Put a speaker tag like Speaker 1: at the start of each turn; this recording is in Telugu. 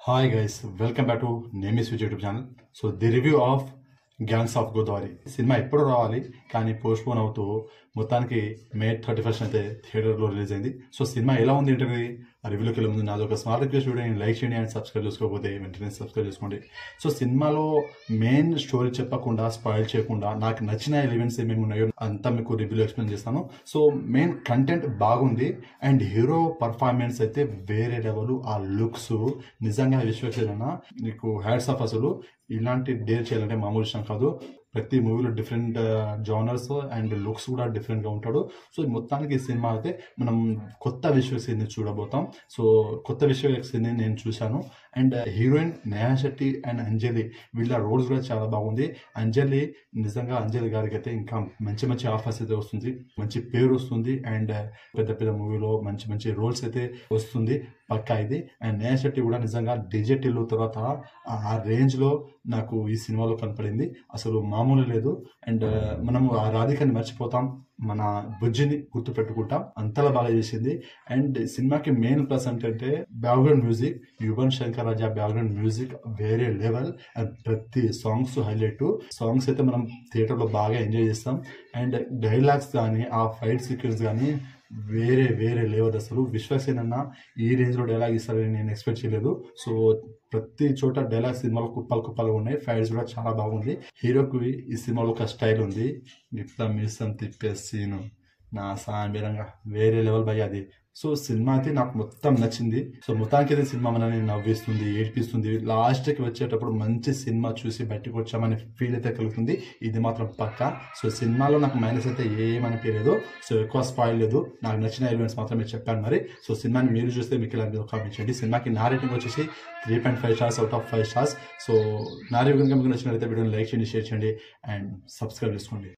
Speaker 1: Hi guys, welcome back to Name is Switch YouTube channel. So the review of gangs of Godavari cinema ఎప్పుడు రావాలి కానీ పోస్ట్ పోన్ అవుతూ మొత్తానికి మే 31 అయితే థియేటర్లో రిలీజ్ అయింది. సో సినిమా ఎలా ఉంది ఏంటంటే ఆ రివ్యూలోకి వెళ్ళే ముందు నాది ఒక స్మాల్ రిక్వెస్ట్, వీడియోని లైక్ చేయండి అండ్ సబ్స్క్రైబ్ చేసుకోకపోతే వెంటనే సబ్స్క్రైబ్ చేసుకోండి. సో సినిమాలో మెయిన్ స్టోరీ చెప్పకుండా స్పాయిల్ చేయకుండా నాకు నచ్చిన ఎలిమెంట్స్ ఏమేమి ఉన్నాయో అంతా మీకు రివ్యూలో ఎక్స్ప్లెయిన్ చేస్తాను. సో మెయిన్ కంటెంట్ బాగుంది అండ్ హీరో పర్ఫార్మెన్స్ అయితే వేరే లెవెల్. ఆ లుక్స్ నిజంగా విశ్వసేన నీకు హ్యాట్స్ ఆఫ్. అసలు ఇలాంటి డేర్ చేయాలంటే మామూలు విషయం కాదు. ప్రతి మూవీలో డిఫరెంట్ జానర్స్ అండ్ లుక్స్ కూడా డిఫరెంట్గా ఉంటాడు. సో మొత్తానికి ఈ సినిమా అయితే మనం కొత్త విశ్వసేన్ని చూడబోతాం. సో కొత్త విశ్వసేన్ని నేను చూశాను and heroine Neha Shetty and Anjali వీళ్ళ రోల్స్ కూడా చాలా బాగుంది. నిజంగా అంజలి గారికి అయితే ఇంకా మంచి మంచి ఆఫర్స్ అయితే వస్తుంది, మంచి పేరు వస్తుంది అండ్ పెద్ద పెద్ద మూవీలో మంచి మంచి రోల్స్ అయితే వస్తుంది పక్కా ఇది. అండ్ నేహా శెట్టి కూడా నిజంగా డిజిటల్ తర్వాత ఆ రేంజ్ లో నాకు ఈ సినిమాలో కనపడింది. అసలు మామూలు లేదు. అండ్ మనము ఆ రాధికని మర్చిపోతాం, మన బుజ్జిని గుర్తు పెట్టుకుంటాం, అంతలా బాగా చేసింది. అండ్ సినిమాకి మెయిన్ ప్లస్ ఏంటంటే background music, Yuvan Shankar Raja background music వేరే లెవెల్. అండ్ ప్రతి సాంగ్స్ హైలైట్. సాంగ్స్ అయితే మనం థియేటర్ లో బాగా ఎంజాయ్ చేస్తాం. అండ్ డైలాగ్స్ కానీ ఆ ఫైట్ సీక్వెన్స్ కానీ వేరే వేరే లెవెల్. అసలు విశ్వసేన ఈ రేంజ్ లో డైలాగ్ ఇస్తారని నేను ఎక్స్పెక్ట్ చేయలేదు. సో ప్రతి చోట డైలాగ్ సినిమాలో కుప్పలుగా ఉన్నాయి. ఫైట్స్ కూడా చాలా బాగుంది. హీరోకి ఈ సినిమాలో ఒక స్టైల్ ఉంది, ఇట్లా మిసం తిప్పే సీను నా సాంబీరంగా వేరే లెవెల్ భయ అది. సో సినిమా అయితే నాకు మొత్తం నచ్చింది. సో మొత్తానికి అయితే సినిమా మనని నవ్విస్తుంది, ఏడిపిస్తుంది. లాస్ట్కి వచ్చేటప్పుడు మంచి సినిమా చూసి బయటకు వచ్చామని ఫీల్ అయితే కలుగుతుంది. ఇది మాత్రం పక్కా. సో సినిమాలో నాకు మైనస్ అయితే ఏమనిపించలేదు. సో ఎక్కువ స్పాయిల్ లేదు, నాకు నచ్చిన ఎలిమెంట్స్ మాత్రమే చెప్పాను మరి. సో సినిమాని మీరు చూస్తే మీకు ఇలా కామెంట్ చేయండి. సినిమాకి నా రేటింగ్ వచ్చేసి 3.5 stars out of 5 stars. So నా రివ్యూ కనుక మీకు నచ్చినట్లయితే వీడియోని లైక్ చేయండి, షేర్ చేయండి అండ్ సబ్స్క్రైబ్ చేసుకోండి.